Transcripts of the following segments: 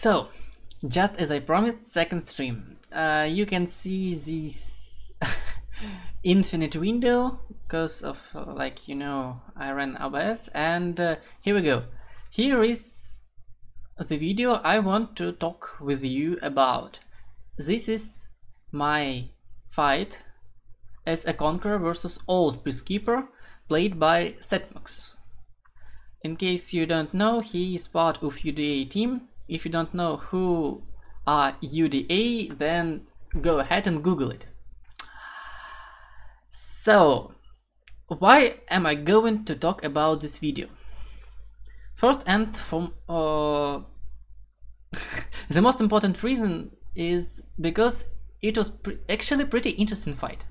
So, just as I promised, second stream. You can see this infinite window because of like, you know, I ran OBS, and here we go. Here is the video I want to talk with you about. This is my fight as a conqueror versus old peacekeeper played by Setmox. In case you don't know, he is part of UDA team. If you don't know who are UDA, then go ahead and Google it. So, why am I going to talk about this video? First and from the most important reason is because it was actually pretty interesting fight.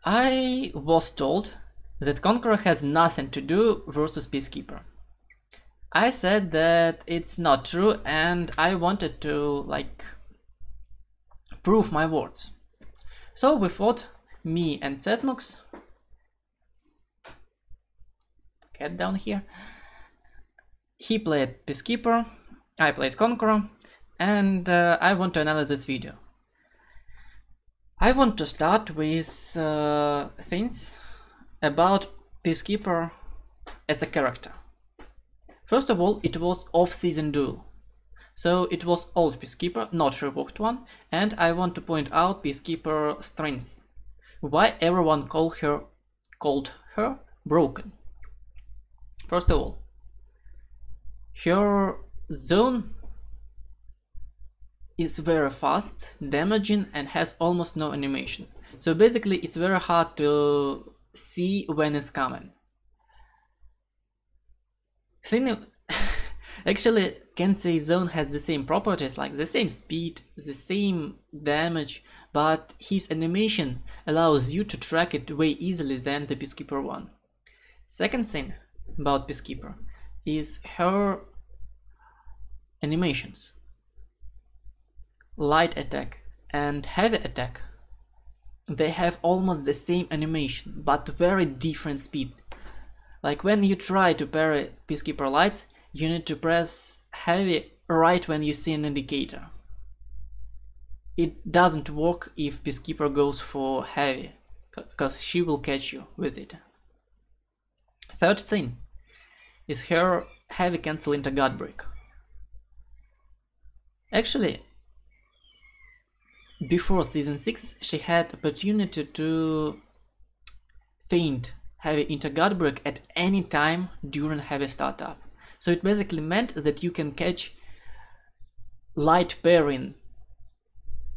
I was told that Conqueror has nothing to do versus Peacekeeper. I said that it's not true, and I wanted to like prove my words. So we fought, me and Setmox. Get down here. He played Peacekeeper, I played Conqueror, and I want to analyze this video. I want to start with things about Peacekeeper as a character. First of all, it was off-season Duel, so it was old Peacekeeper, not revoked one, and I want to point out Peacekeeper strengths. Why everyone called her broken. First of all, her zone is very fast, damaging, and has almost no animation. So basically it's very hard to see when it's coming. Actually, Kensei's zone has the same properties, like the same speed, the same damage, but his animation allows you to track it way easily than the Peacekeeper one. Second thing about Peacekeeper is her animations. Light attack and heavy attack, they have almost the same animation but very different speed. Like when you try to parry Peacekeeper lights, you need to press heavy right when you see an indicator. It doesn't work if Peacekeeper goes for heavy, because she will catch you with it. Third thing is her heavy cancel into guard break. Actually, before season 6 she had opportunity to feint heavy into guard break at any time during heavy startup. So it basically meant that you can catch light parrying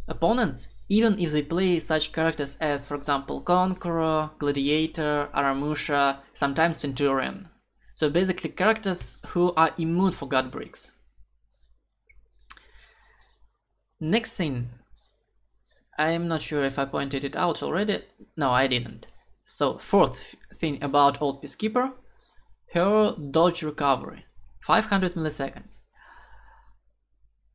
opponents even if they play such characters as, for example, Conqueror, Gladiator, Aramusha, sometimes Centurion. So basically characters who are immune for guard breaks. Next thing, I'm not sure if I pointed it out already. No, I didn't. So fourth thing about old Peacekeeper, her dodge recovery, 500 milliseconds.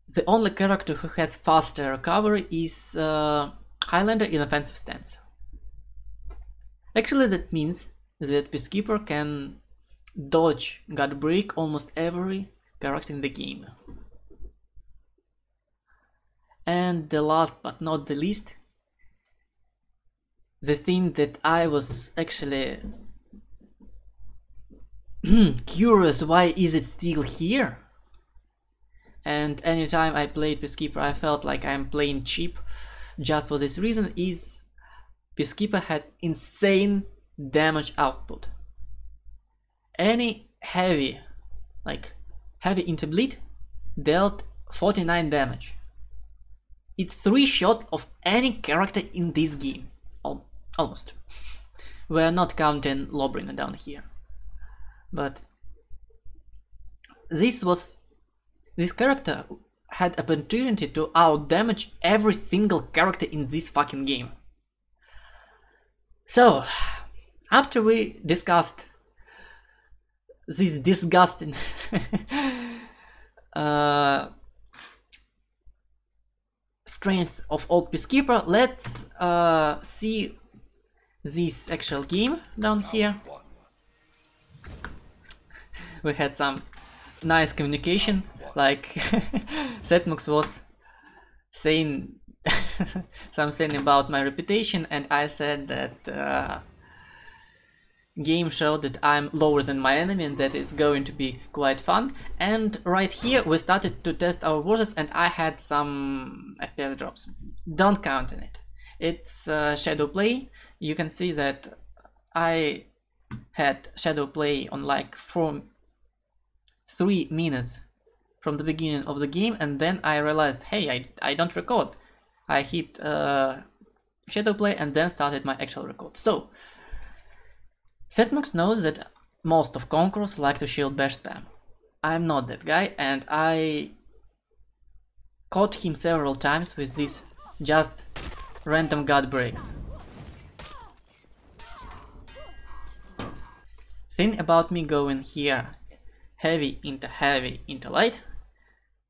The only character who has faster recovery is Highlander in offensive stance. Actually that means that Peacekeeper can dodge guard break almost every character in the game. And the last but not the least, the thing that I was actually curious, why is it still here? And anytime I played Peacekeeper I felt like I'm playing cheap just for this reason, is Peacekeeper had insane damage output. Any heavy, like heavy into bleed, dealt 49 damage. It's 3 shots of any character in this game, almost. We're not counting Lobrina down here, but this character had opportunity to outdamage every single character in this fucking game. So after we discussed this disgusting strength of old Peacekeeper, let's see this actual game down here. We had some nice communication. Like Setmux was saying something about my reputation, and I said that game showed that I'm lower than my enemy and that it's going to be quite fun. And right here we started to test our waters, and I had some FPS drops. Don't count on it. It's shadow play. You can see that I had shadow play on like 3 minutes from the beginning of the game, and then I realized, hey, I don't record. I hit shadow play and then started my actual record. So Setmux knows that most of Conquerors like to shield bash spam. I'm not that guy, and I caught him several times with these just random god breaks. Thing about me going here heavy into light,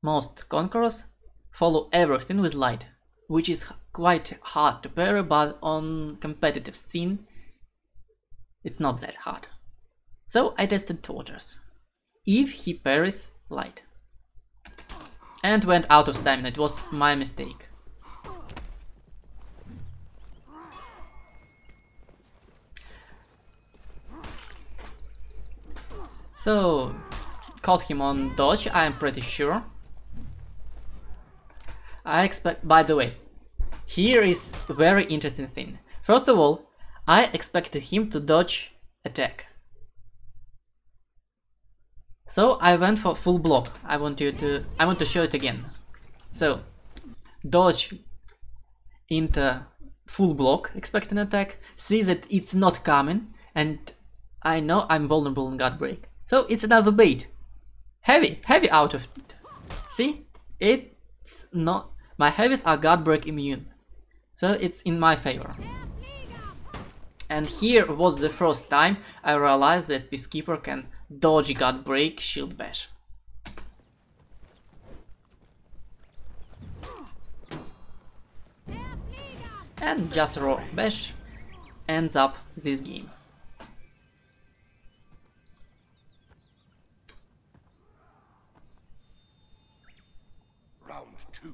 most Conquerors follow everything with light, which is quite hard to parry, but on competitive scene it's not that hard. So I tested Tortures. If he parries light. And went out of stamina, it was my mistake. So, caught him on dodge, I am pretty sure. I expect, by the way, here is a very interesting thing. First of all, I expected him to dodge attack. So I went for full block. I want to show it again. So dodge into full block, expect an attack, see that it's not coming, and I know I'm vulnerable in God Break. So it's another bait. Heavy out of it. See? It's not, my heavies are God Break immune. So it's in my favor. And here was the first time I realized that Peacekeeper can dodge God Break shield bash. And just raw bash ends up this game. Round 2.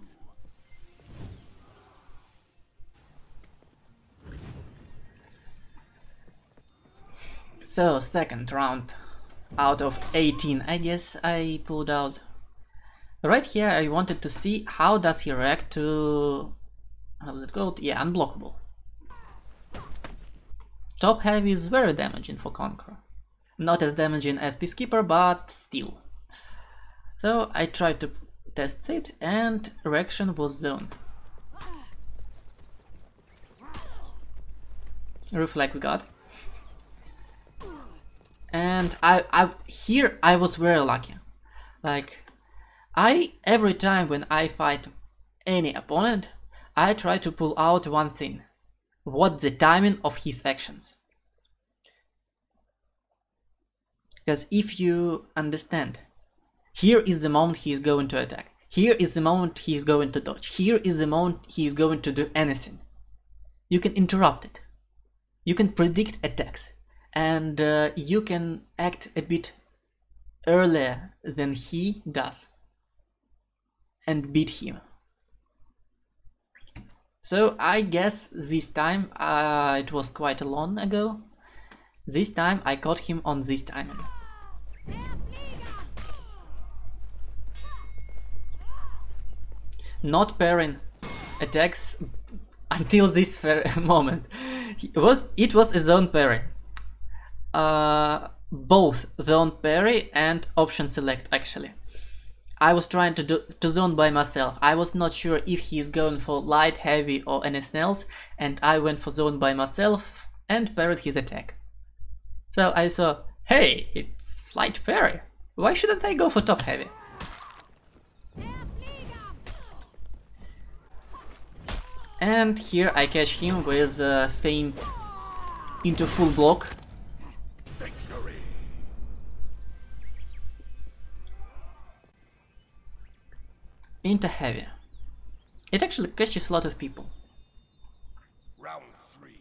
So second round out of 18, I guess I pulled out. Right here I wanted to see how does he react to, how's it called? Yeah, unblockable. Top heavy is very damaging for Conqueror. Not as damaging as Peacekeeper, but still. So I tried to test it, and reaction was zoned. Reflex God. And here I was very lucky. Like, every time when I fight any opponent, I try to pull out one thing. What's the timing of his actions? Because if you understand, here is the moment he is going to attack. Here is the moment he is going to dodge. Here is the moment he is going to do anything. You can interrupt it. You can predict attacks. And you can act a bit earlier than he does and beat him. So I guess this time, it was quite long ago, this time I caught him on this timing. Not parrying attacks until this moment. It was a zone parry. Both zone parry and option select actually. I was trying to zone by myself. I was not sure if he's going for light, heavy or anything else, and I went for zone by myself and parried his attack. So I saw, hey, it's light parry. Why shouldn't I go for top heavy? And here I catch him with feint into full block. Into heavy. It actually catches a lot of people. Round 3.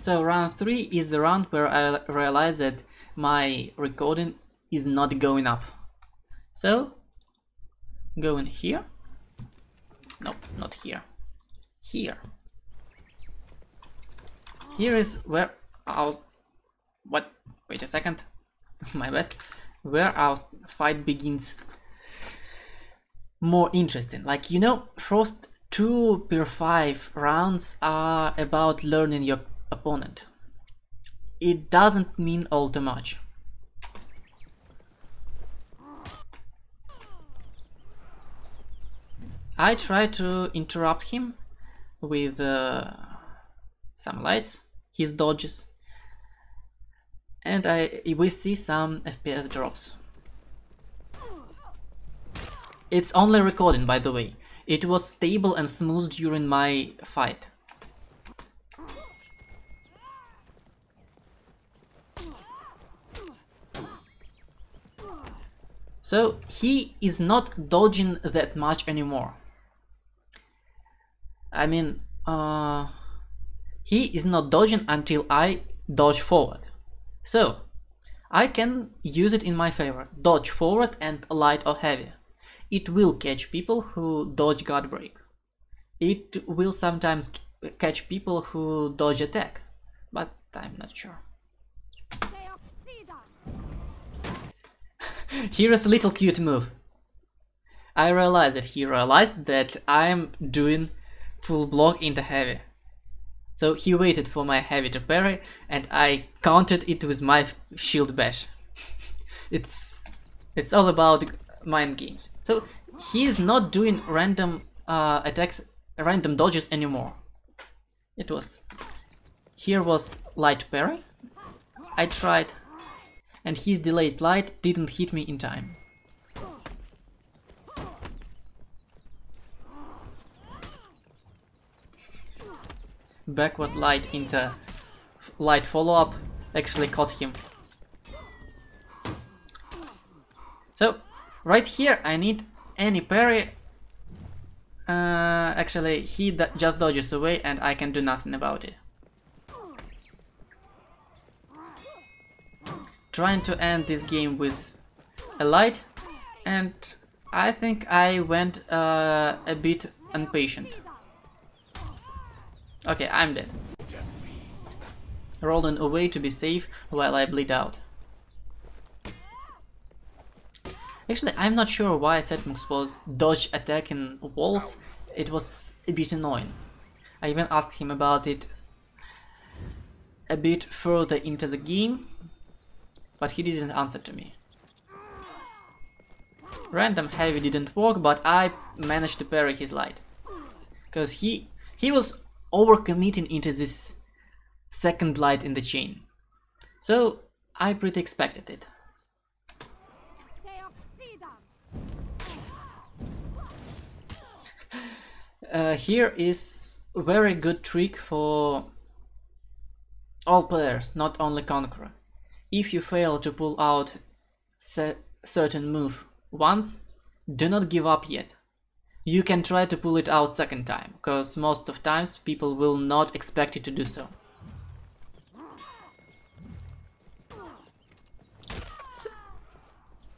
So round 3 is the round where I realize that my recording is not going up. So go in here. Nope, not here. Here. Here is where our... What? Wait a second. My bad. Where our fight begins more interesting. Like, you know, first 2 per 5 rounds are about learning your opponent. It doesn't mean all too much. I try to interrupt him with some lights, his dodges, and we see some FPS drops. It's only recording, by the way. It was stable and smooth during my fight. So he is not dodging that much anymore. I mean, he is not dodging until I dodge forward. So I can use it in my favor. Dodge forward and light or heavy. It will catch people who dodge guard break. It will sometimes catch people who dodge attack, but I'm not sure. Here's a little cute move. I realized that he realized that I'm doing full block into heavy. So he waited for my heavy to parry and I countered it with my shield bash. It's all about mind games. So he is not doing random attacks, random dodges anymore. Here was light parry. I tried, and his delayed light didn't hit me in time. Backward light into light follow-up actually caught him. So right here I need any parry. Actually he just dodges away and I can do nothing about it. Trying to end this game with a light, and I think I went a bit impatient. Okay, I'm dead. Rolling away to be safe while I bleed out. Actually, I'm not sure why Setmux was dodge attacking walls. It was a bit annoying. I even asked him about it a bit further into the game, but he didn't answer to me. Random heavy didn't work, but I managed to parry his light. Because he was overcommitting into this second light in the chain. So I pretty expected it. Here is a very good trick for all players, not only Conqueror. If you fail to pull out certain move once, do not give up yet. You can try to pull it out second time, because most of times people will not expect you to do so.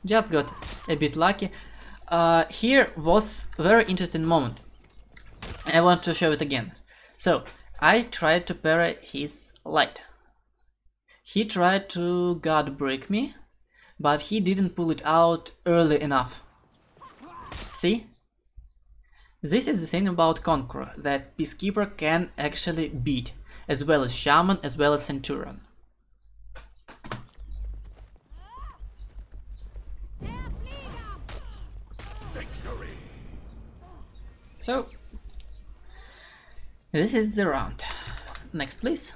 Just got a bit lucky. Here was a very interesting moment. I want to show it again. So I tried to parry his light. He tried to guard break me, but he didn't pull it out early enough. See? This is the thing about Conqueror, that Peacekeeper can actually beat, as well as Shaman, as well as Centurion. Victory. So, this is the round. Next, please.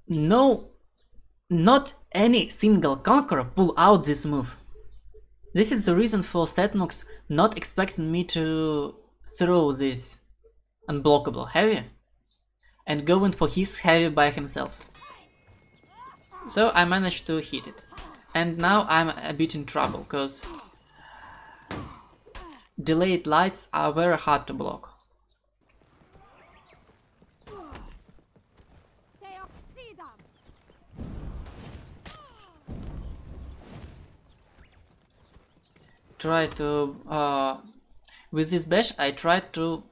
No, not any single Conqueror pull out this move. This is the reason for Setmux not expecting me to throw this unblockable heavy and going for his heavy by himself. So I managed to hit it. And now I'm a bit in trouble, because delayed lights are very hard to block. Try to with this bash I tried to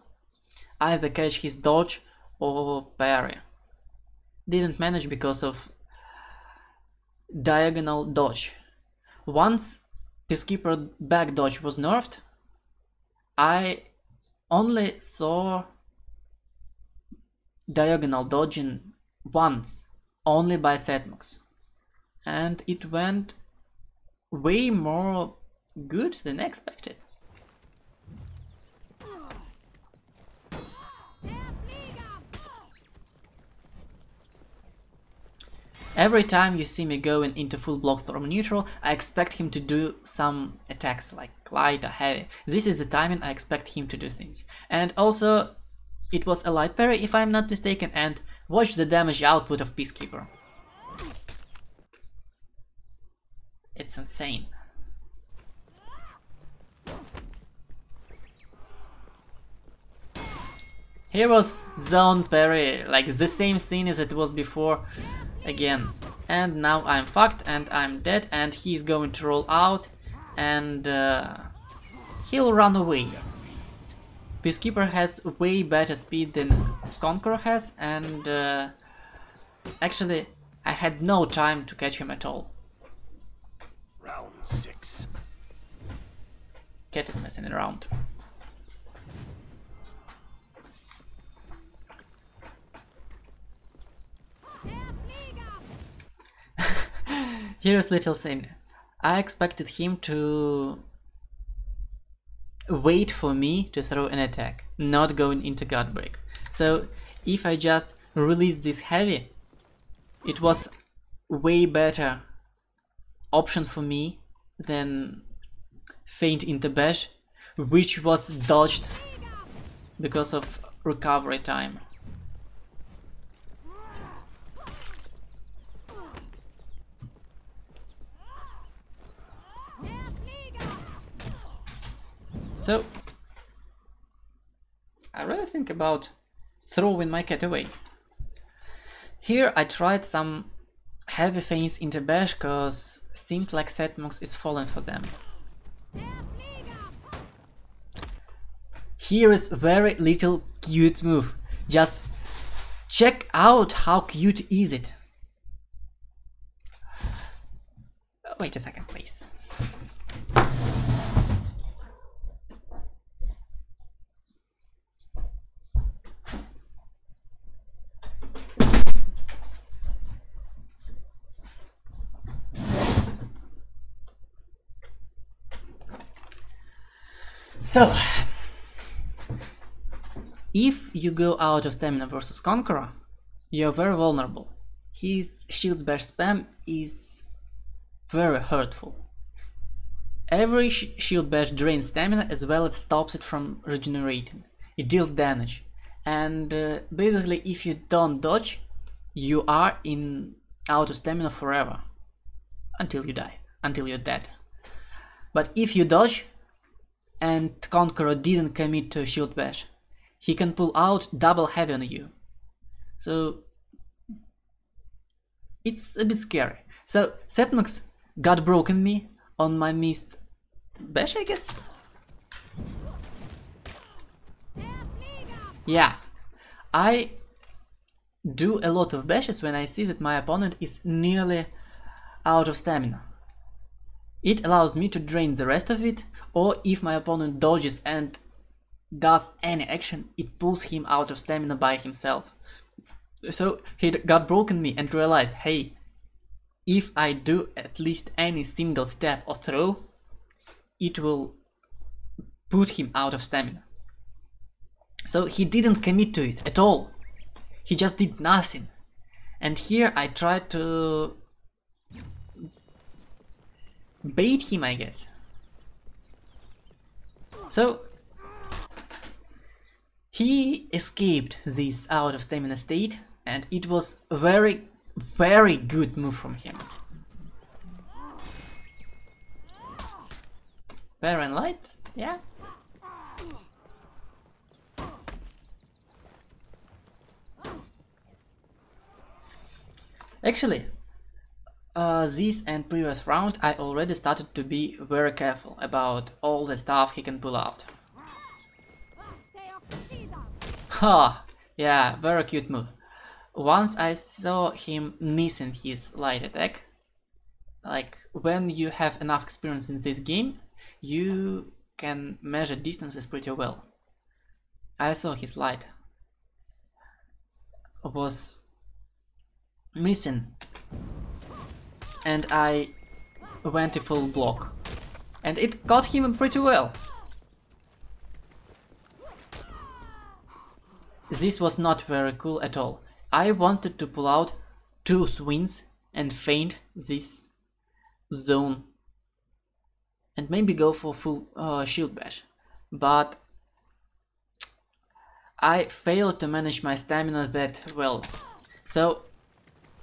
either catch his dodge or parry. Didn't manage because of diagonal dodge. Once Peacekeeper back dodge was nerfed, I only saw diagonal dodging once, only by setmux, and it went way more good than expected. Every time you see me going into full block from neutral, I expect him to do some attacks like light or heavy. This is the timing I expect him to do things. And also, it was a light parry if I'm not mistaken, and watch the damage output of Peacekeeper. It's insane. Here was zone parry, like the same scene as it was before again. And now I'm fucked and I'm dead, and he's going to roll out and he'll run away. Peacekeeper has way better speed than Conqueror has, and actually I had no time to catch him at all. Round 6. Cat is messing around. Here's little thing. I expected him to wait for me to throw an attack, not going into guard break. So if I just release this heavy, it was way better option for me than feint into bash, which was dodged because of recovery time. So I really think about throwing my cat away. Here I tried some heavy feints into bash, cause seems like setmux is falling for them. Here is very little cute move. Just check out how cute is it. Wait a second, please. So, if you go out of stamina versus Conqueror, you're very vulnerable. His shield bash spam is very hurtful. Every shield bash drains stamina as well as stops it from regenerating. It deals damage. And basically if you don't dodge, you are out of stamina forever. Until you die, until you're dead. But if you dodge, and Conqueror didn't commit to a shield bash, he can pull out double heavy on you. So it's a bit scary. So setmux got broken me on my missed bash, I guess. Yeah, I do a lot of bashes when I see that my opponent is nearly out of stamina. It allows me to drain the rest of it, or if my opponent dodges and does any action, it pulls him out of stamina by himself. So he got broken me and realized, hey, if I do at least any single step or throw, it will put him out of stamina. So he didn't commit to it at all. He just did nothing. And here I tried to bait him, I guess. So he escaped this out of stamina state, and it was a very, very good move from him. Fair and light, yeah. Actually, this and previous round I already started to be very careful about all the stuff he can pull out. Ha! Yeah, very cute move. Once I saw him missing his light attack. Like, when you have enough experience in this game, you can measure distances pretty well. I saw his light was missing, and I went to full block, and it got him pretty well. This was not very cool at all. I wanted to pull out 2 swings and feint this zone and maybe go for full shield bash, but I failed to manage my stamina that well. So,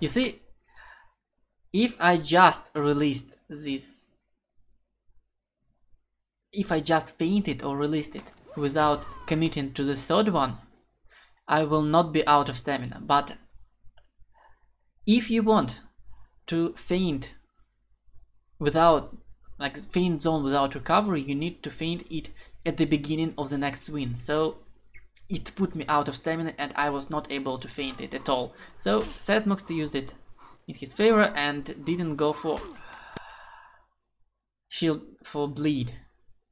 you see, if I just released this, if I just feinted or released it without committing to the third one, I will not be out of stamina. But if you want to feint without, like, feint zone without recovery, you need to feint it at the beginning of the next swing. So it put me out of stamina and I was not able to feint it at all. So Sadmox used it in his favor and didn't go for shield for bleed.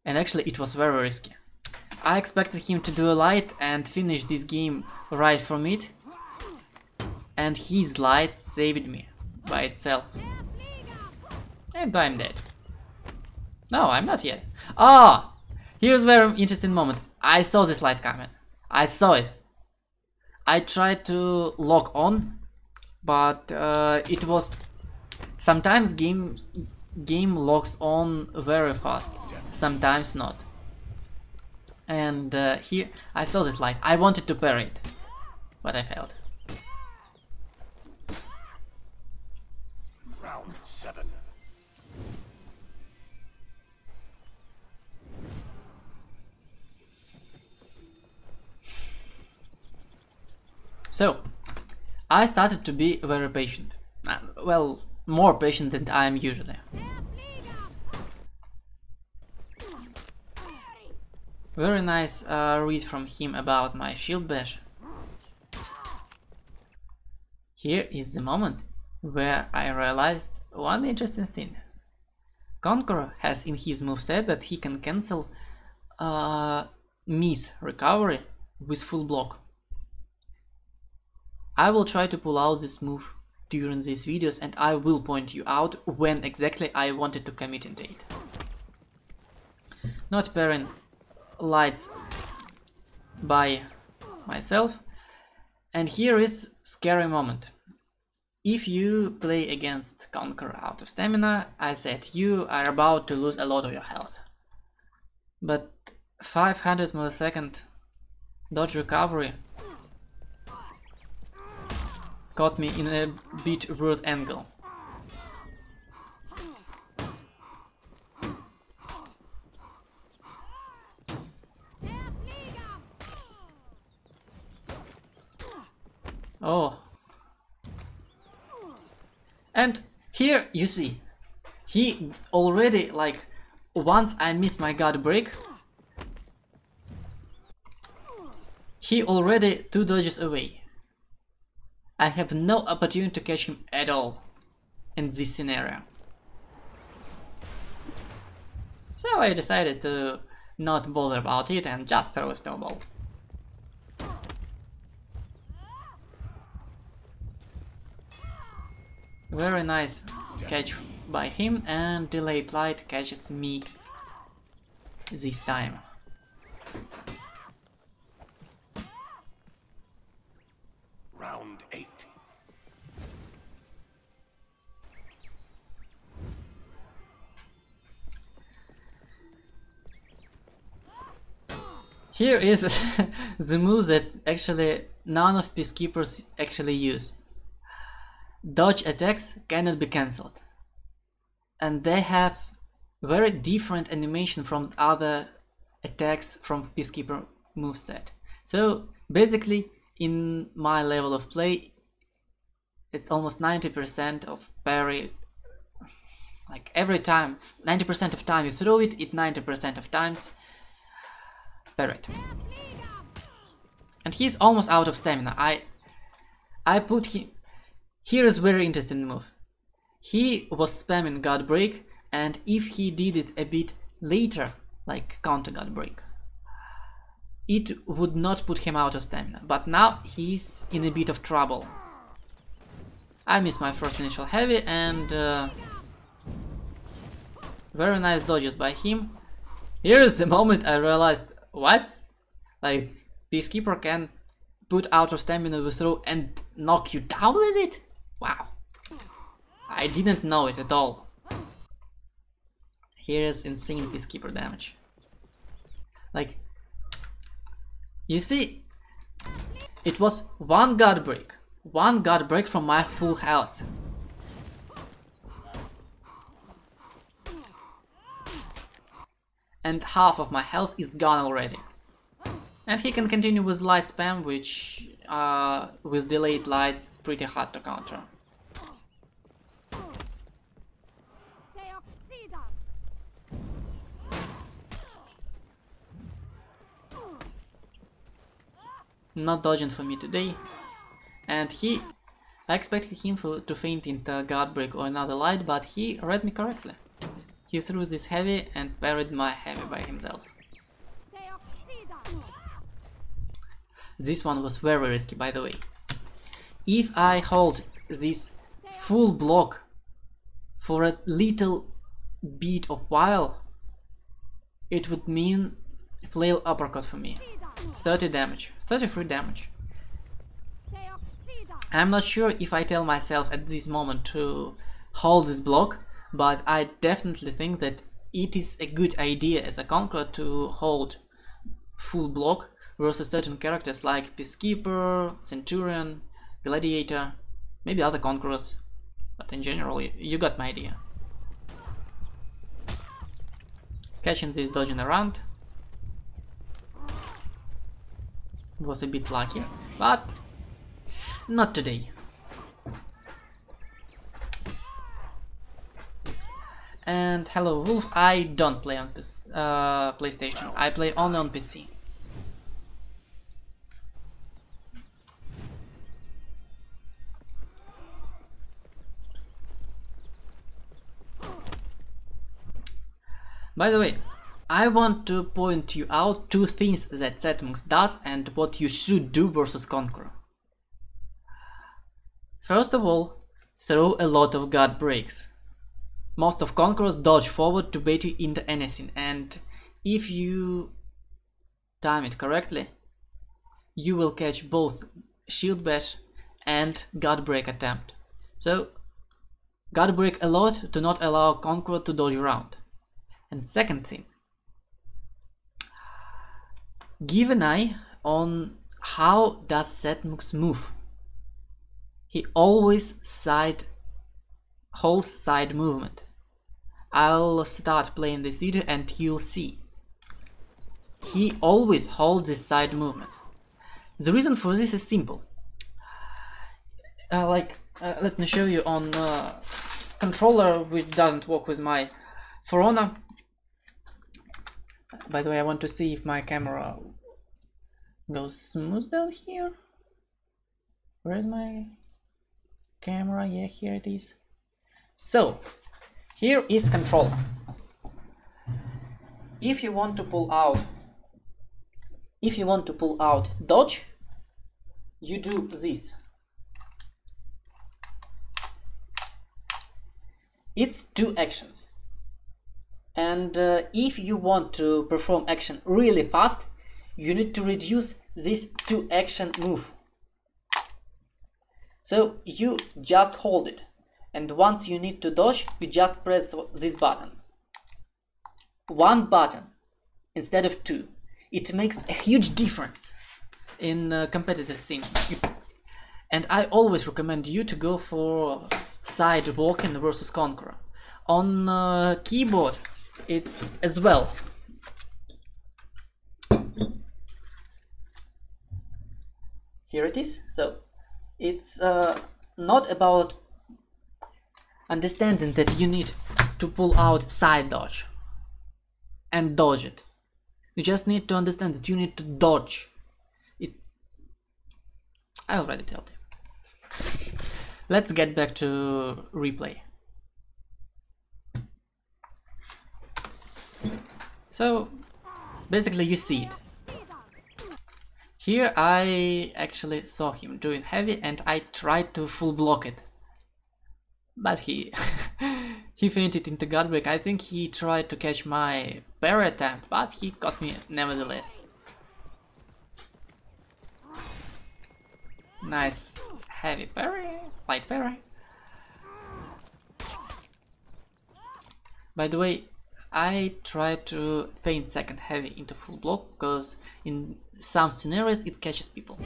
And actually it was very risky. I expected him to do a light and finish this game right from it, and his light saved me by itself. And I'm dead. No, I'm not yet. Ah! Here's a very interesting moment. I saw this light coming. I saw it. I tried to lock on, but it was... Sometimes game locks on very fast, sometimes not. And here I saw this light. I wanted to parry it, but I failed. Round 7. So, I started to be very patient. Well, more patient than I am usually. Very nice read from him about my shield bash. Here is the moment where I realized one interesting thing. Conqueror has in his moveset that he can cancel miss recovery with full block. I will try to pull out this move during these videos and I will point you out when exactly I wanted to commit into it. Not pairing lights by myself. And here is scary moment. If you play against Conqueror out of stamina, I said you are about to lose a lot of your health. But 500 millisecond dodge recovery caught me in a bit weird angle. Oh. And here you see, he already, like, once I missed my guard break, he already 2 dodges away. I have no opportunity to catch him at all in this scenario. So I decided to not bother about it and just throw a snowball. Very nice catch by him, and delayed light catches me this time. Round 8. Here is the move that actually none of Peacekeepers actually use. Dodge attacks cannot be cancelled, and they have very different animation from other attacks from Peacekeeper moveset. So basically, in my level of play, it's almost 90% of parry. Like every time, 90% of time you throw it, it 90% of times parry it. And he's almost out of stamina. I put him. Here is very interesting move. He was spamming God Break, and if he did it a bit later, like counter God Break, it would not put him out of stamina. But now he's in a bit of trouble. I missed my first initial heavy, and very nice dodges by him. Here's the moment I realized, what? Like, Peacekeeper can put out of stamina with throw and knock you down with it? Wow. I didn't know it at all. Here's insane Peacekeeper damage. Like, you see, it was one God Break. One God Break from my full health. And half of my health is gone already. And he can continue with light spam, which with delayed lights pretty hard to counter. Not dodging for me today. And I expected him to feint into guard break or another light, but he read me correctly. He threw this heavy and parried my heavy by himself. This one was very risky, by the way. If I hold this full block for a little bit of while, it would mean flail uppercut for me. 30 damage, 33 damage. I'm not sure if I tell myself at this moment to hold this block, but I definitely think that it is a good idea as a conqueror to hold full block versus certain characters like Peacekeeper, Centurion, Gladiator, maybe other conquerors, but in general you got my idea. Catching this dodging around was a bit lucky, but not today. And hello Wolf, I don't play on PlayStation, I play only on PC. By the way, I want to point you out two things that Setmonks does and what you should do versus Conqueror. First of all, throw a lot of guard breaks. Most of Conquerors dodge forward to bait you into anything, and if you time it correctly, you will catch both shield bash and guard break attempt. So, guard break a lot to not allow Conqueror to dodge around. And second thing, give an eye on how does Setmonks move. He always holds side movement. I'll start playing this video and you'll see. He always holds this side movement. The reason for this is simple. Let me show you on controller which doesn't work with my For Honor. By the way, I want to see if my camera goes smooth down here. Where is my camera? Yeah, here it is. So, here is controller. If you want to pull out dodge, you do this. It's two actions. And if you want to perform action really fast, you need to reduce this two action move. So you just hold it, and once you need to dodge, you just press this button. One button instead of two. It makes a huge difference in competitive scene. And I always recommend you to go for side walking versus Conqueror. On keyboard, it's as well. Here it is. So it's not about understanding that you need to pull out side dodge and dodge it. You just need to understand that you need to dodge it. I already told you. Let's get back to replay. So basically you see it. Here I actually saw him doing heavy and I tried to full block it. But he he fainted into gut break. I think he tried to catch my parry attempt, but he got me nevertheless. Nice heavy parry, light parry. By the way, I try to feint second heavy into full block because in some scenarios it catches people.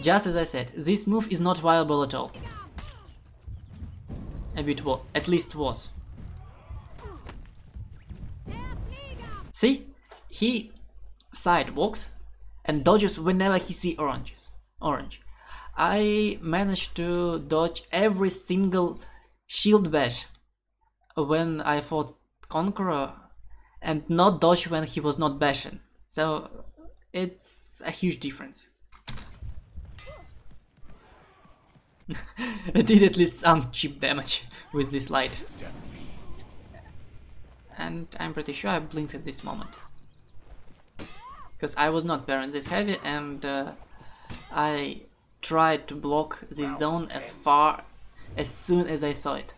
Just as I said, this move is not viable at all. At least was. See? He sidewalks and dodges whenever he sees orange. I managed to dodge every single shield bash when I fought Conqueror and not dodge when he was not bashing. So it's a huge difference. I did at least some cheap damage with this light. And I'm pretty sure I blinked at this moment. Because I was not parrying this heavy and I tried to block the zone as soon as I saw it.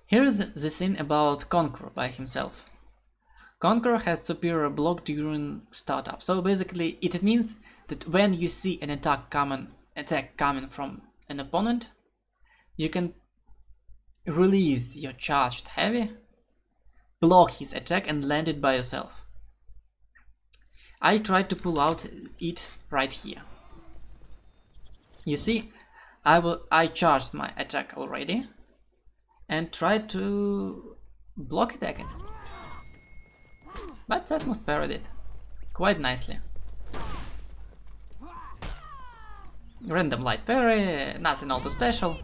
Here's the thing about Conqueror by himself. Conqueror has superior block during startup, so basically it means that when you see an attack coming from an opponent, you can release your charged heavy, block his attack and land it by yourself. I tried to pull out it right here. You see, I charged my attack already and tried to block attack it. But that must parried it quite nicely. Random light parry, nothing all too special.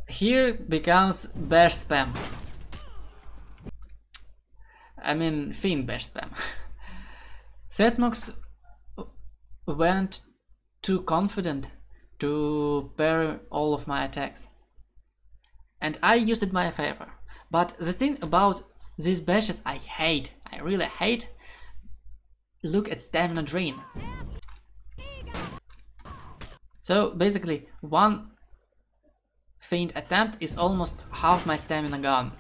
Here becomes bash spam. I mean feint bash spam. Setmox went too confident to parry all of my attacks. And I used it in my favor. But the thing about these bashes I really hate. Look at stamina drain. So basically one feint attempt is almost half my stamina gone.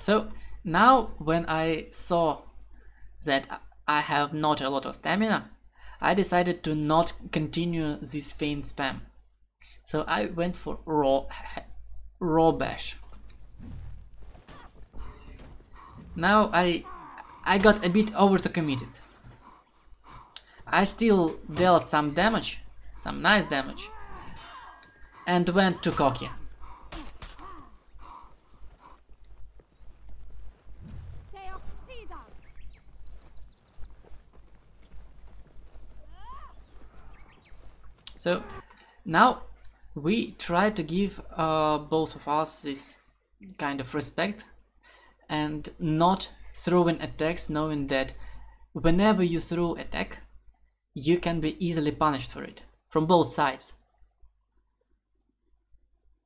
So now when I saw that I have not a lot of stamina, I decided to not continue this feint spam. So I went for raw bash. Now I got a bit overcommitted. I still dealt some damage, some nice damage, and went too cocky. So now we try to give both of us this kind of respect and not throwing attacks, knowing that whenever you throw attack you can be easily punished for it from both sides.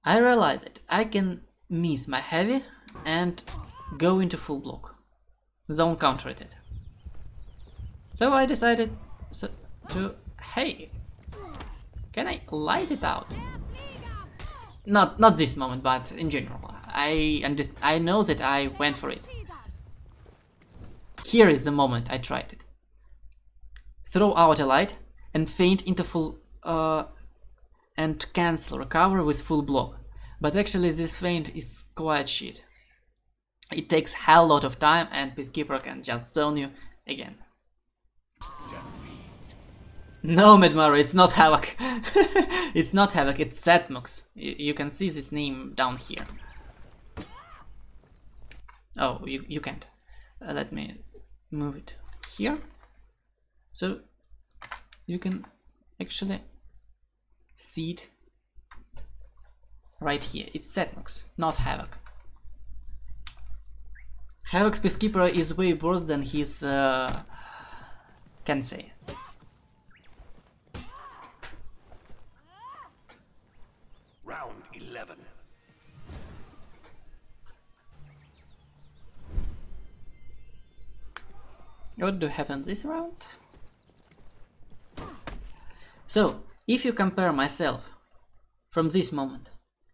I realize it. I can miss my heavy and go into full block, zone counter it. So I decided to, hey, can I light it out? Not this moment, but in general. I know that I went for it. Here is the moment I tried it. Throw out a light and feint into full and cancel recover with full block. But actually this feint is quite shit. It takes hell lot of time and Peacekeeper can just zone you again. No, Medmaru, it's not Havoc. It's not Havoc, it's Setmux. You can see this name down here. Oh, you can't. Let me move it here. So you can actually see it right here. It's Setmux, not Havoc. Havoc's Peacekeeper is way worse than his Kensei. Round 11. What do we have in this round? So, if you compare myself from this moment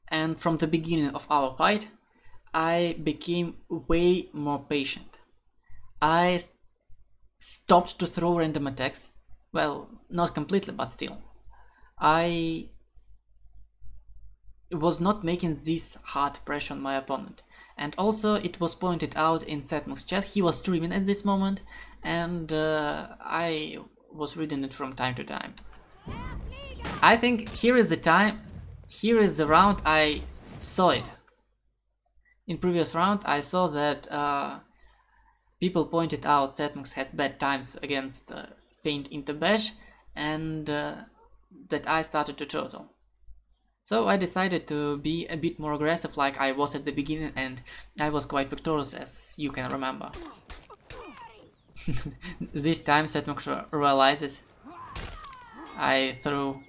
and from the beginning of our fight, I became way more patient. I stopped to throw random attacks. Well, not completely, but still. I was not making this hard pressure on my opponent. And also it was pointed out in Setmuk's chat, he was streaming at this moment, and I was reading it from time to time. I think here is the round I saw it. In previous round I saw that people pointed out Setmux has bad times against feint into bash, and that I started to turtle. So I decided to be a bit more aggressive like I was at the beginning, and I was quite victorious, as you can remember. This time Setmux realizes I threw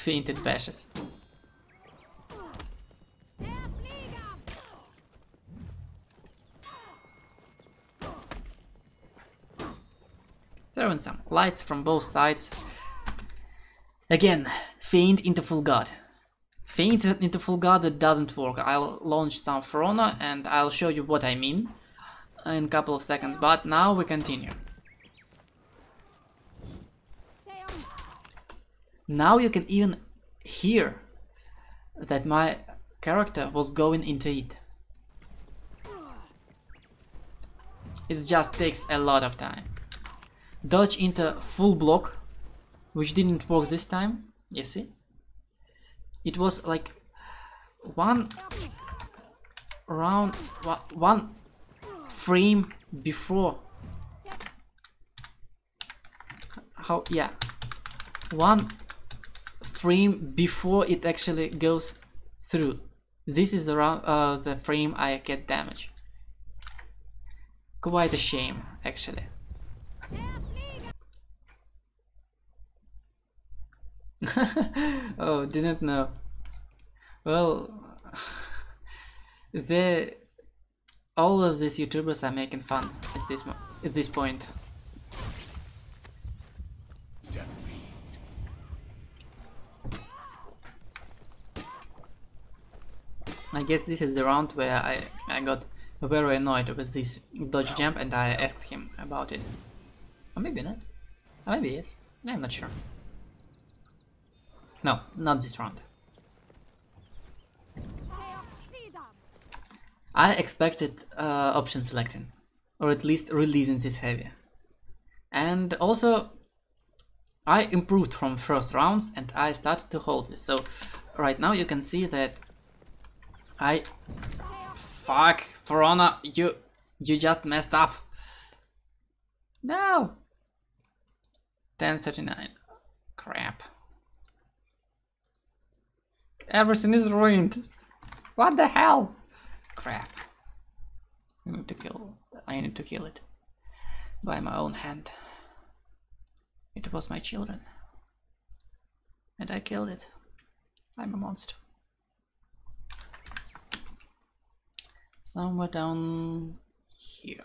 feinted bashes. Throwing some lights from both sides. Again, feint into full guard. Feint into full guard, that doesn't work. I'll launch some Verona and I'll show you what I mean in a couple of seconds, but now we continue. Now you can even hear that my character was going into it. It just takes a lot of time. Dodge into full block, which didn't work this time, you see? It was like one round, one frame before. Yeah. One frame before it actually goes through. This is the frame I get damage. Quite a shame, actually. Oh, didn't know. Well, all of these YouTubers are making fun at this point. I guess this is the round where I got very annoyed with this dodge jump, and I asked him about it. Or maybe not. Or maybe yes. I'm not sure. No, not this round. I expected option selecting, or at least releasing this heavy. And also, I improved from first rounds and I started to hold this. So right now you can see that fuck, Verona, you just messed up. No. 1039. Crap. Everything is ruined. What the hell? Crap. I need to kill it by my own hand. It was my children, and I killed it. I'm a monster. Somewhere down here.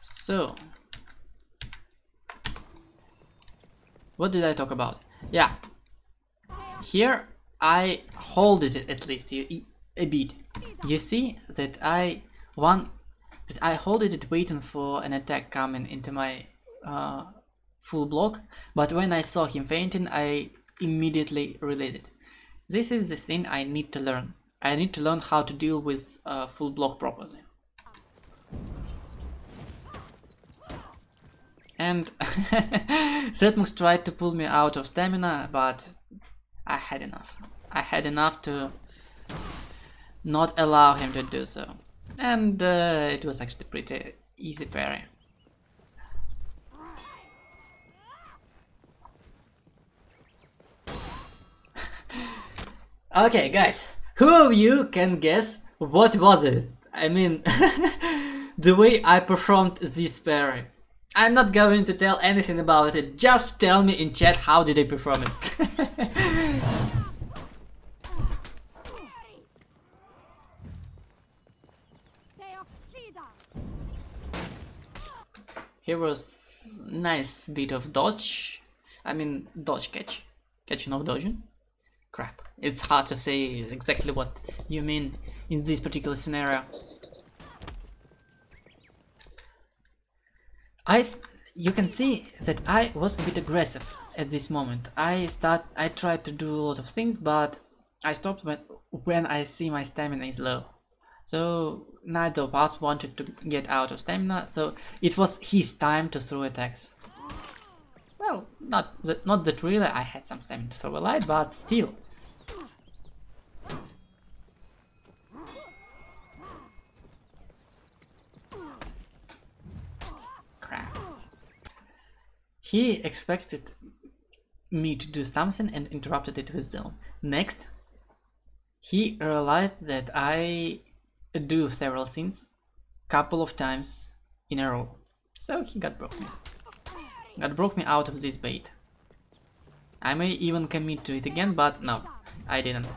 So, what did I talk about? Yeah, here I hold it at least a bit. You see that I hold it waiting for an attack coming into my full block, but when I saw him fainting, I immediately released it. This is the thing I need to learn. I need to learn how to deal with full block properly. And Setmux tried to pull me out of stamina, but I had enough. I had enough to not allow him to do so. And it was actually pretty easy parry. Okay, guys, who of you can guess what was it? I mean, the way I performed this parry. I'm not going to tell anything about it, just tell me in chat how did I perform it. Here was nice bit of dodge. I mean, dodge catch. Catching of dodging. Crap. It's hard to say exactly what you mean in this particular scenario. You can see that I was a bit aggressive at this moment. I tried to do a lot of things, but I stopped when I see my stamina is low. So neither of us wanted to get out of stamina, so it was his time to throw attacks. Well, not that really I had some stamina to throw a light, but still. Crap. He expected me to do something and interrupted it with zone. Next, he realized that I do several things couple of times in a row. So he got broke me out of this bait. I may even commit to it again, but no, I didn't.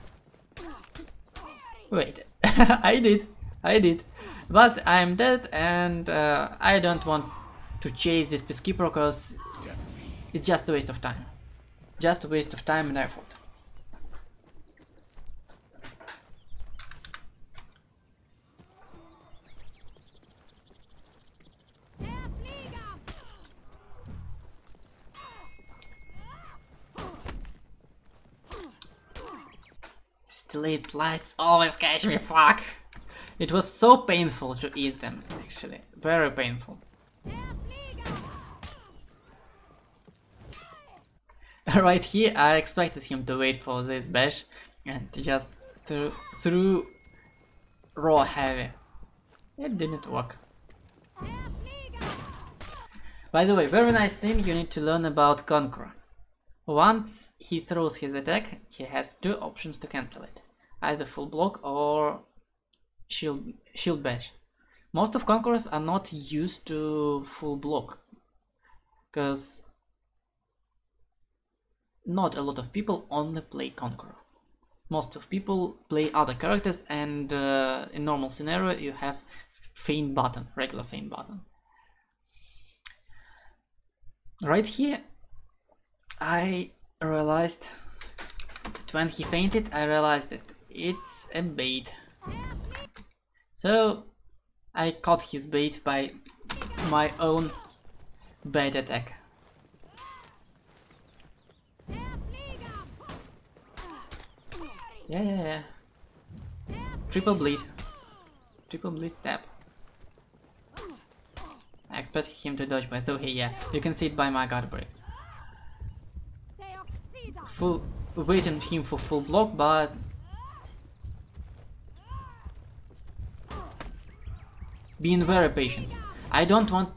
Wait, I did. But I'm dead, and I don't want to chase this peacekeeper because it's just a waste of time. Just a waste of time and effort. Delayed lights always catch me, fuck! It was so painful to eat them, actually. Very painful. Right here, I expected him to wait for this bash and just through raw heavy. It didn't work. By the way, very nice thing you need to learn about Conqueror. Once he throws his attack, he has two options to cancel it. Either full block or shield bash. Most of Conquerors are not used to full block, because not a lot of people only play Conqueror. Most of people play other characters, and in normal scenario you have feint button, regular feint button. Right here I realized that when he fainted, I realized that it's a bait. So I caught his bait by my own bad attack. Yeah. Triple bleed stab. I expect him to dodge, by the way, yeah. You can see it by my guard break. Waiting him for full block, but being very patient. I don't want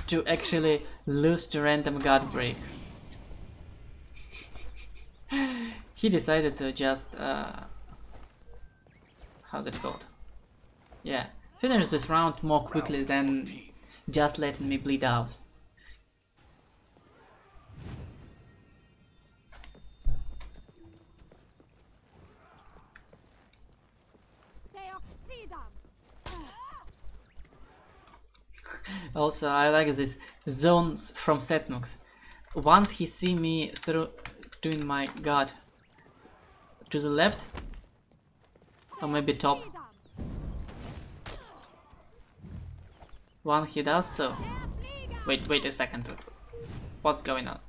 to actually lose to random guard break. He decided to just how's it called? Yeah, finish this round more quickly than just letting me bleed out. Also, I like this zones from Setmux. Once he see me doing my guard to the left, or maybe top. Once he does so. Wait a second. What's going on?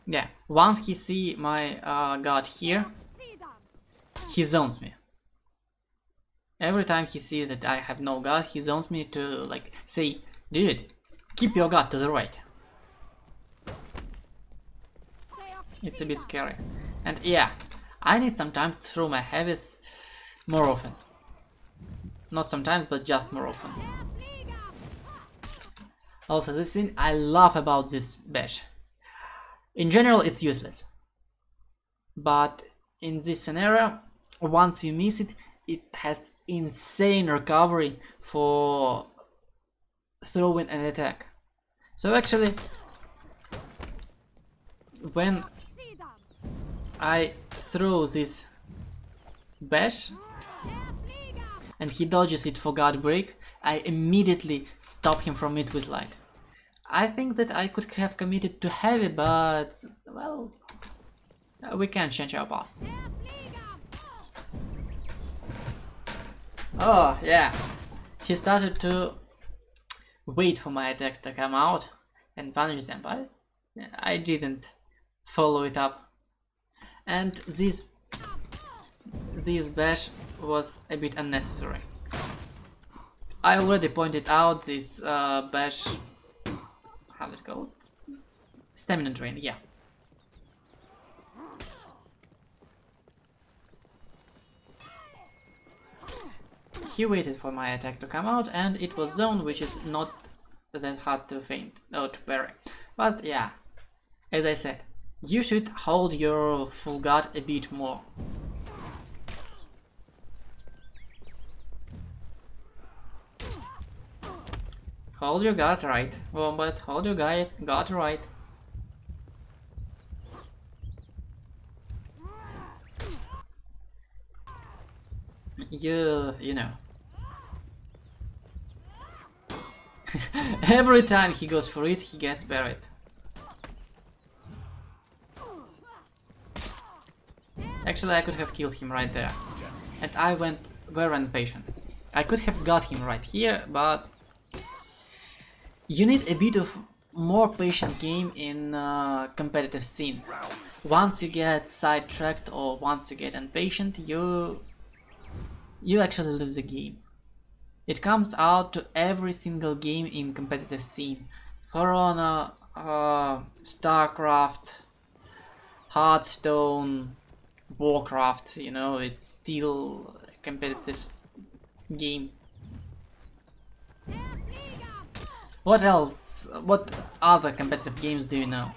Yeah, once he see my guard here, he zones me. Every time he sees that I have no god, he zones me to like say, dude, keep your god to the right. It's a bit scary. And yeah, I need some time to throw my heavies more often. Not sometimes, but just more often. Also, this thing I love about this bash. In general, it's useless. But in this scenario, once you miss it, it has insane recovery for throwing an attack. So actually, when I throw this bash and he dodges it for guard break, I immediately stop him from it with light. I think that I could have committed to heavy, but well, we can't change our past. Oh yeah, he started to wait for my attacks to come out and punish them, but I didn't follow it up. And this bash was a bit unnecessary. I already pointed out this bash, how's it called? Stamina drain, yeah. He waited for my attack to come out, and it was zone, which is not that hard to feint, or to parry. But yeah, as I said, you should hold your full guard a bit more. Hold your guard right, Wombat, hold your guard right. You know. Every time he goes for it, he gets buried. Actually, I could have killed him right there. And I went very impatient. I could have got him right here, but you need a bit of more patient game in competitive scene. Once you get sidetracked or once you get impatient, you actually lose the game. It comes out to every single game in competitive scene. For Honor, StarCraft, Hearthstone, Warcraft, you know, it's still a competitive game. What else? What other competitive games do you know?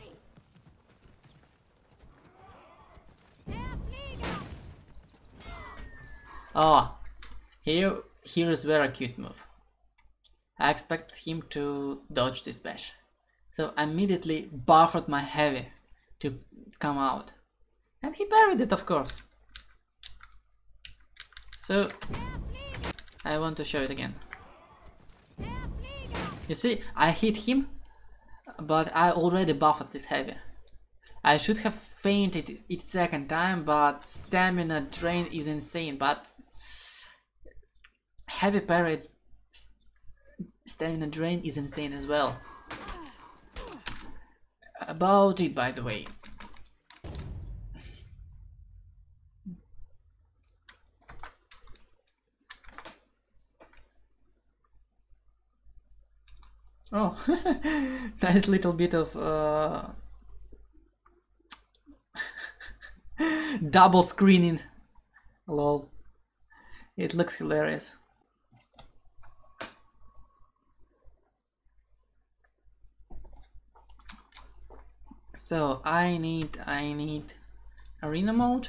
Oh, here is very cute move. I expected him to dodge this bash, so I immediately buffered my heavy to come out, and he parried it, of course. So I want to show it again. You see, I hit him, but I already buffered this heavy. I should have feinted it second time, but stamina drain is insane. But heavy parry stamina drain is insane as well. About it, by the way. Oh, nice little bit of double screening. Lol. It looks hilarious. So I need arena mode.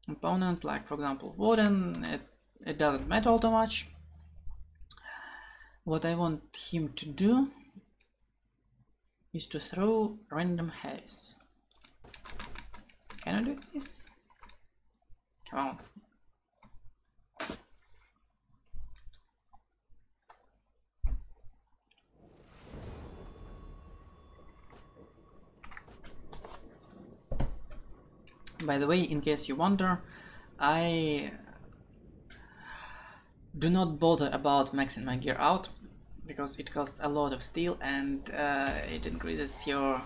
Opponent, like for example Warden, it doesn't matter all too much. What I want him to do is to throw random heavies. Can I do this? Come on. By the way, in case you wonder, I do not bother about maxing my gear out because it costs a lot of steel and it increases your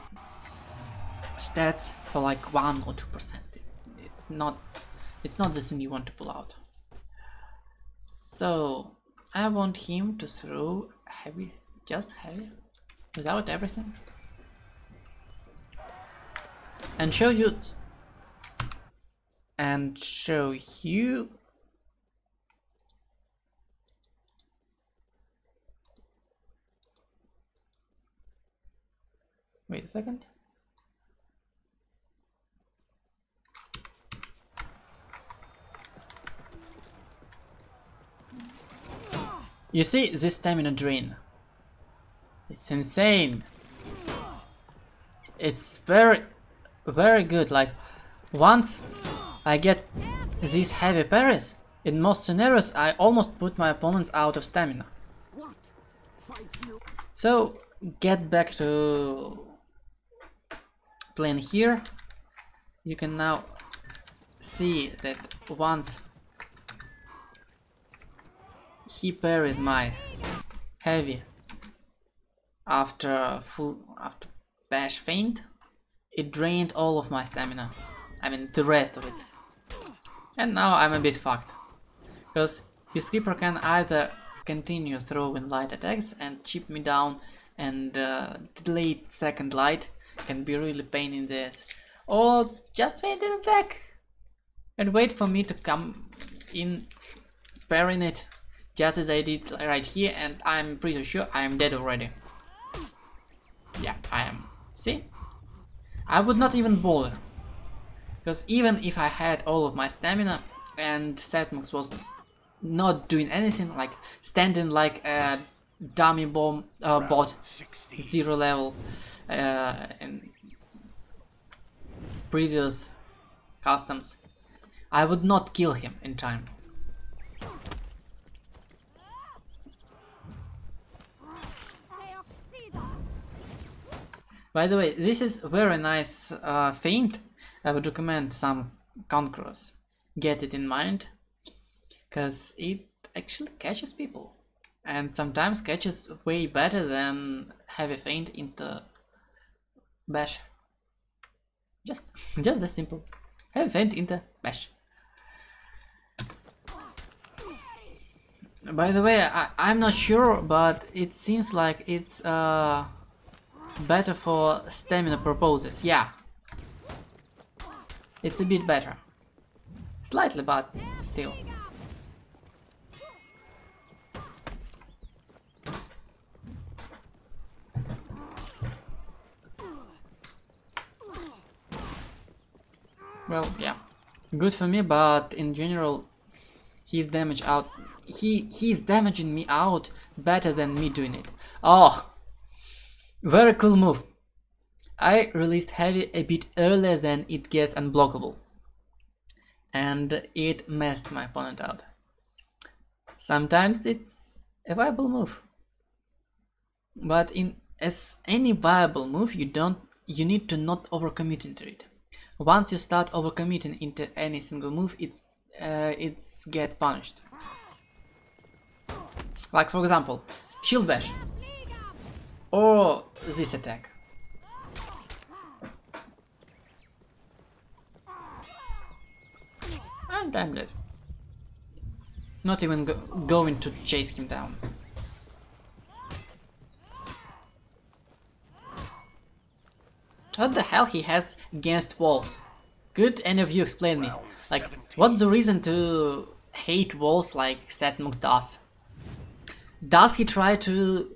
stats for like 1 or 2%. It's not the thing you want to pull out. So I want him to throw heavy, just heavy, without everything, and show you wait a second. You see this stamina drain? It's insane. It's very good. Like, once I get these heavy parries, in most scenarios I almost put my opponents out of stamina. So get back to playing here. You can now see that once he parries my heavy after bash feint, it drained all of my stamina. I mean the rest of it. And now I'm a bit fucked, because Peacekeeper can either continue throwing light attacks and chip me down, and delayed second light can be really pain in the ass, or just wait an attack and wait for me to come in parrying it, just as I did right here, and I'm pretty sure I am dead already. Yeah, I am. See? I would not even bother, because even if I had all of my stamina and Setmux was not doing anything, like standing like a dummy bomb bot, 0 level in previous customs, I would not kill him in time. By the way, this is very nice feint. I would recommend some conquerors get it in mind, because it actually catches people, and sometimes catches way better than heavy feint into bash. Just that simple. Heavy feint into bash. By the way, I'm not sure, but it seems like it's better for stamina purposes. Yeah, it's a bit better, slightly, but still. Well, yeah, good for me, but in general he's he's damaging me out better than me doing it. Oh, very cool move. I released heavy a bit earlier than it gets unblockable, and it messed my opponent out. Sometimes it's a viable move, but as any viable move, you need to not overcommit into it. Once you start overcommitting into any single move, it's get punished. Like for example, shield bash or this attack. And I'm dead. Not even going to chase him down. What the hell he has against walls? Could any of you explain me? Like, what's the reason to hate walls like Setmux does? Does he try to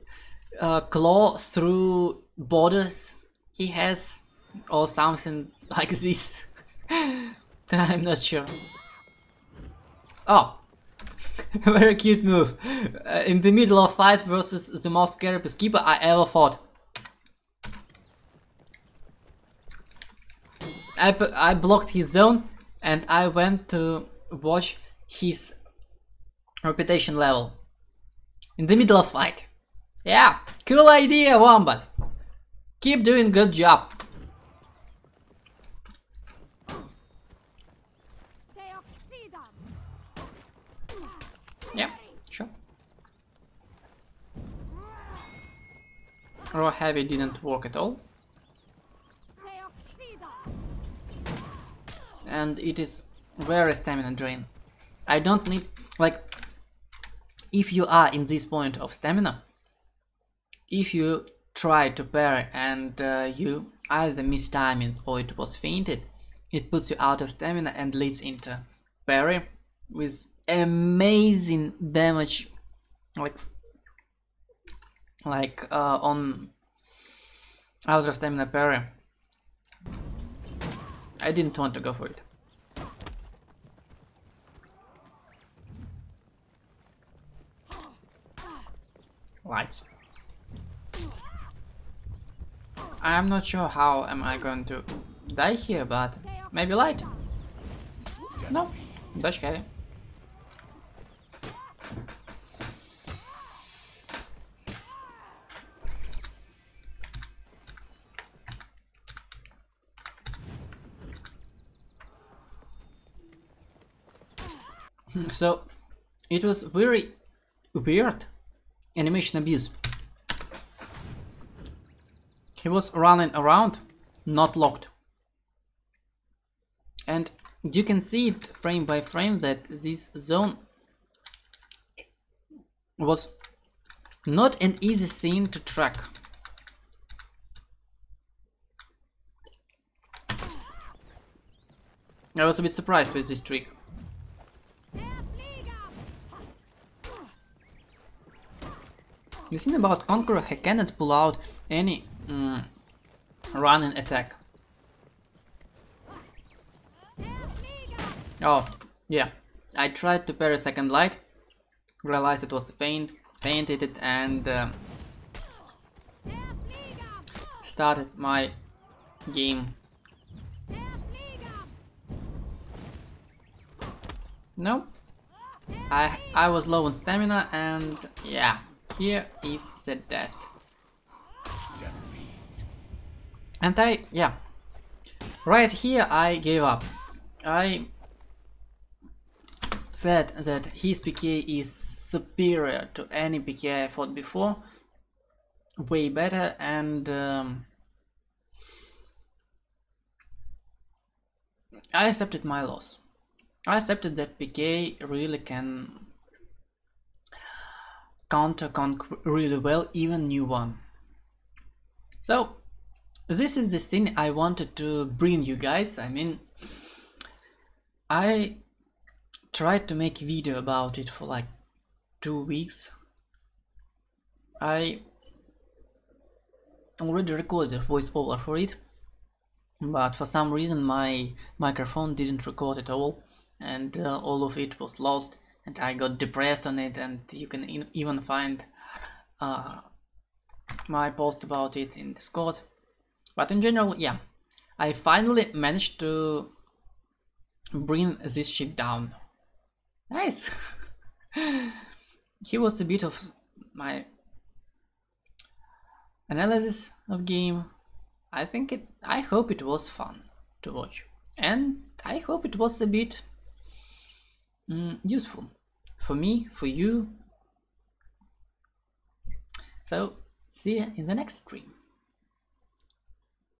claw through borders he has, or something like this? I'm not sure. Oh, very cute move. In the middle of fight versus the most scary peacekeeper I ever fought. I blocked his zone, and I went to watch his reputation level in the middle of fight. Yeah, cool idea, Wombat. Keep doing good job. Yeah, sure. Raw heavy didn't work at all. And it is very stamina drain. I don't need, like, if you are in this point of stamina, if you try to parry and you either miss timing or it was fainted, it puts you out of stamina and leads into parry with amazing damage, on out of stamina parry. I didn't want to go for it. Lights. I'm not sure how am I going to die here, but maybe light. No, dodge carry. So it was very weird animation abuse. He was running around, not locked. And you can see it frame by frame that this zone was not an easy thing to track. I was a bit surprised with this trick. The thing about Conqueror, he cannot pull out any running attack. Oh, yeah. I tried to parry second light, realized it was a feint, fainted it, and started my game. No, I was low on stamina, and yeah, here is the death. And right here I gave up. I said that his PK is superior to any PK I fought before, way better, and I accepted my loss. I accepted that PK really can counter really well, even new one. So this is the thing I wanted to bring you guys. I mean, I tried to make a video about it for like 2 weeks. I already recorded a voiceover for it, but for some reason my microphone didn't record at all, and all of it was lost, and I got depressed on it, and you can even find my post about it in Discord. But in general, yeah, I finally managed to bring this shit down. Nice. Here was a bit of my analysis of game. I hope it was fun to watch, and I hope it was a bit useful for me, for you. So see you in the next stream.